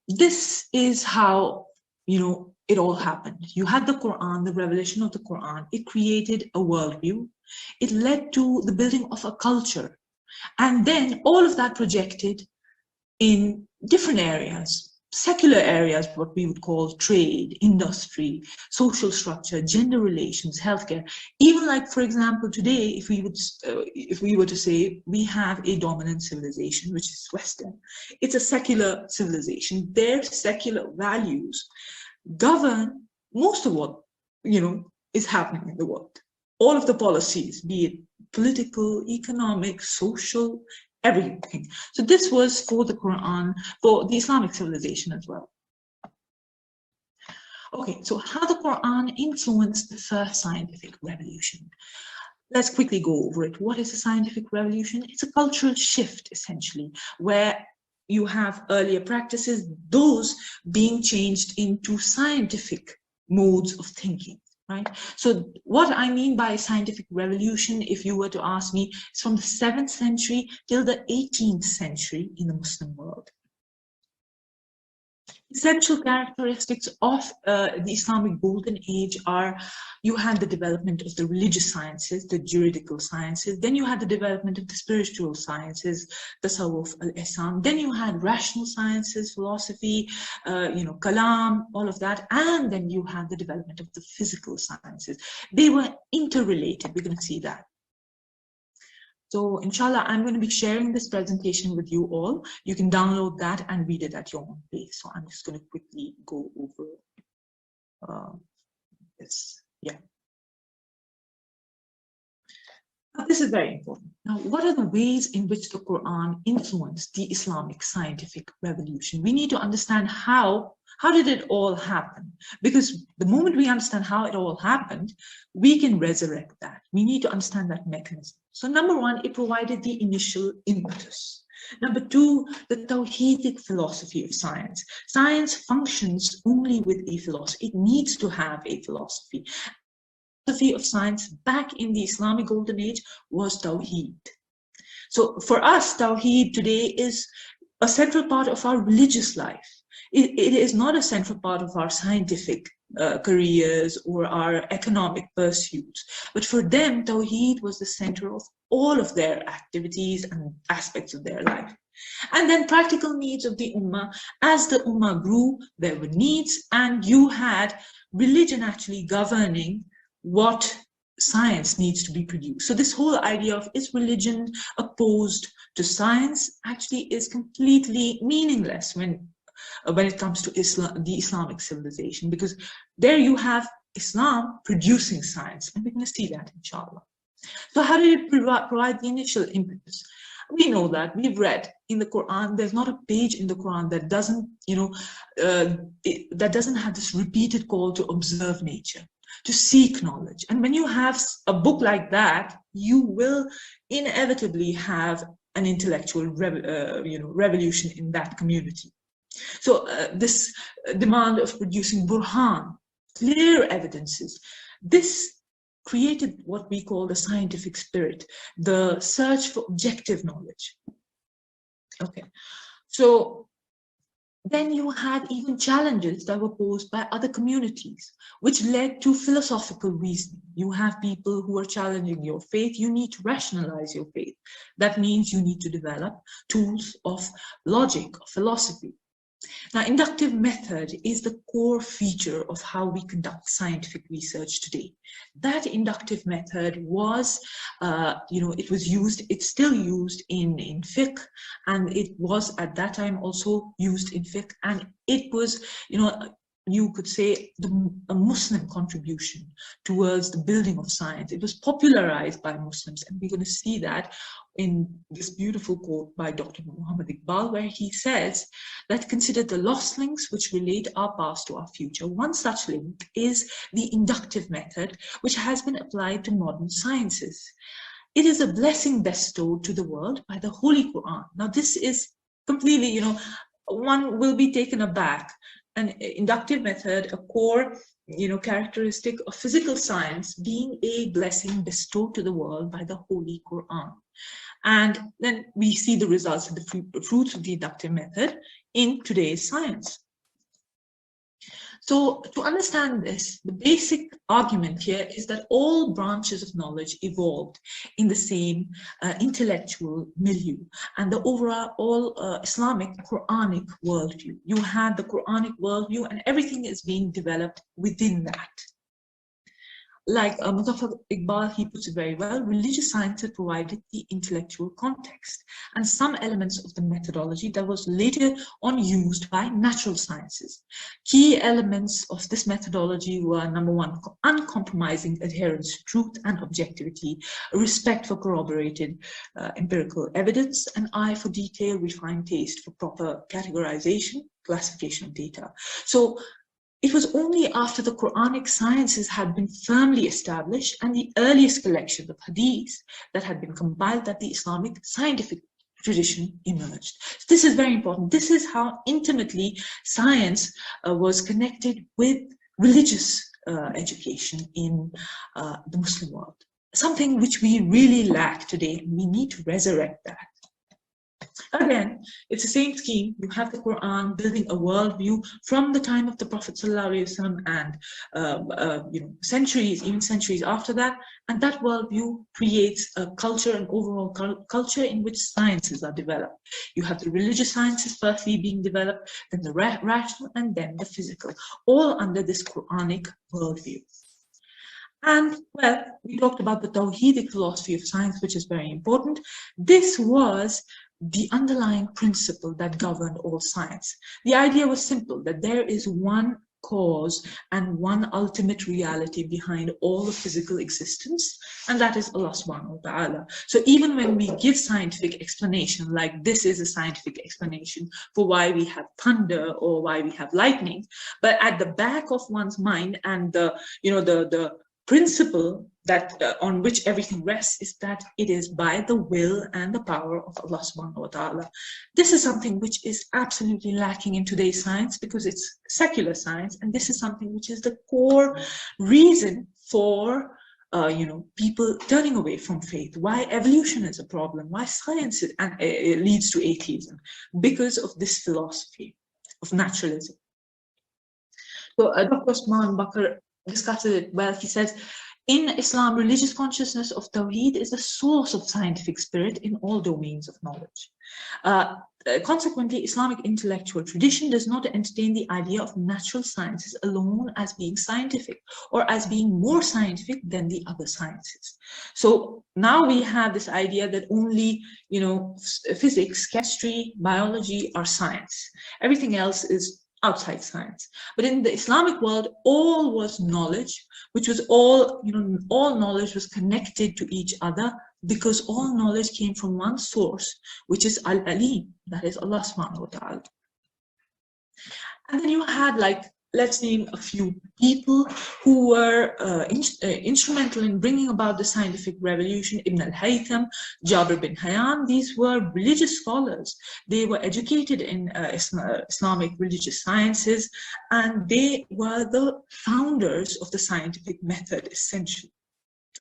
this is how, it all happened. You had the Quran, the revelation of the Quran. It created a worldview. It led to the building of a culture. And then all of that projected in different areas, secular areas, what we would call trade, industry, social structure, gender relations, healthcare. Even like, for example, today, if we were to say we have a dominant civilization, which is Western, it's a secular civilization. Their secular values govern most of what, is happening in the world. All of the policies, be it political, economic, social, everything. So this was for the Quran, for the Islamic civilization as well. Okay, so how the Quran influenced the first scientific revolution. Let's quickly go over it. What is a scientific revolution? It's a cultural shift, essentially, where you have earlier practices, those being changed into scientific modes of thinking. Right. So what I mean by scientific revolution, if you were to ask me, is from the 7th century till the 18th century in the Muslim world. Essential characteristics of the Islamic Golden Age are, you had the development of the religious sciences, the juridical sciences, then you had the development of the spiritual sciences, the Tasawwuf, al-Ihsan, then you had rational sciences, philosophy, kalam, all of that, and then you had the development of the physical sciences. They were interrelated, we're going to see that. So inshallah, I'm going to be sharing this presentation with you all. You can download that and read it at your own pace. So I'm just going to quickly go over this. Yeah. Now, this is very important. Now, what are the ways in which the Quran influenced the Islamic scientific revolution? We need to understand how did it all happen? Because the moment we understand how it all happened, we can resurrect that. We need to understand that mechanism. So number one, it provided the initial impetus. Number two, the Tawhidic philosophy of science. Science functions only with a philosophy. It needs to have a philosophy. The philosophy of science back in the Islamic Golden Age was Tawheed. So for us, Tawheed today is a central part of our religious life. It is not a central part of our scientific careers or our economic pursuits. But for them, Tawheed was the center of all of their activities and aspects of their life. And then practical needs of the Ummah. As the Ummah grew, there were needs, and you had religion actually governing what science needs to be produced. So this whole idea of is religion opposed to science actually is completely meaningless when it comes to Islam, the Islamic civilization, because there you have Islam producing science, and we're going to see that, inshallah. So how did it provide the initial impetus? We know that, we've read in the Quran, there's not a page in the Quran that doesn't, that doesn't have this repeated call to observe nature, to seek knowledge. And when you have a book like that, you will inevitably have an intellectual revolution in that community. So this demand of producing burhan, clear evidences, this created what we call the scientific spirit, the search for objective knowledge. Okay, so then you had even challenges that were posed by other communities, which led to philosophical reasoning. You have people who are challenging your faith. You need to rationalize your faith. That means you need to develop tools of logic, of philosophy. Now, inductive method is the core feature of how we conduct scientific research today. That inductive method was, it was used, it's still used in fiqh, and it was at that time also used in fiqh, and it was, you could say a Muslim contribution towards the building of science. It was popularized by Muslims, and we're going to see that in this beautiful quote by Dr. Muhammad Iqbal, where he says that consider the lost links which relate our past to our future. One such link is the inductive method, which has been applied to modern sciences. It is a blessing bestowed to the world by the Holy Quran. Now, this is completely, one will be taken aback. An inductive method, a core, characteristic of physical science being a blessing bestowed to the world by the Holy Quran. And then we see the results of the fruits of the inductive method in today's science. So to understand this, the basic argument here is that all branches of knowledge evolved in the same intellectual milieu, and the overall Islamic Quranic worldview. You had the Quranic worldview, and everything is being developed within that. Like Muzaffar Iqbal, he puts it very well, religious sciences provided the intellectual context and some elements of the methodology that was later on used by natural sciences. Key elements of this methodology were, number one, uncompromising adherence to truth and objectivity, respect for corroborated empirical evidence, an eye for detail, refined taste for proper categorization, classification of data. So it was only after the Quranic sciences had been firmly established and the earliest collections of hadiths that had been compiled that the Islamic scientific tradition emerged. So this is very important. This is how intimately science was connected with religious education in the Muslim world. Something which we really lack today, and we need to resurrect that. Again, it's the same scheme. You have the Quran building a worldview from the time of the Prophet ﷺ and centuries, even centuries after that, and that worldview creates a culture, an overall culture in which sciences are developed. You have the religious sciences firstly being developed, then the rational, and then the physical, all under this Quranic worldview. And, well, we talked about the Tawhidic philosophy of science, which is very important. This was the underlying principle that governed all science. The idea was simple, that there is one cause and one ultimate reality behind all of physical existence, and that is Allah subhanahu wa ta'ala. So even when we give scientific explanation, like this is a scientific explanation for why we have thunder or why we have lightning, but at the back of one's mind and the principle that on which everything rests is that it is by the will and the power of Allah subhanahu wa ta'ala. This is something which is absolutely lacking in today's science because it's secular science, and this is something which is the core reason for people turning away from faith, why evolution is a problem, why science leads to atheism, because of this philosophy of naturalism. So Dr. Osman Bakr discusses it well. He says, in Islam, religious consciousness of Tawheed is a source of scientific spirit in all domains of knowledge. Consequently, Islamic intellectual tradition does not entertain the idea of natural sciences alone as being scientific or as being more scientific than the other sciences. So now we have this idea that only, physics, chemistry, biology are science. Everything else is outside science. But in the Islamic world, all was knowledge, which was all knowledge was connected to each other because all knowledge came from one source, which is Al-Alim, that is Allah subhanahu wa ta'ala. And then you had, let's name a few people who were instrumental in bringing about the scientific revolution. Ibn al-Haytham, Jabir bin Hayyan, these were religious scholars. They were educated in Islamic religious sciences, and they were the founders of the scientific method, essentially.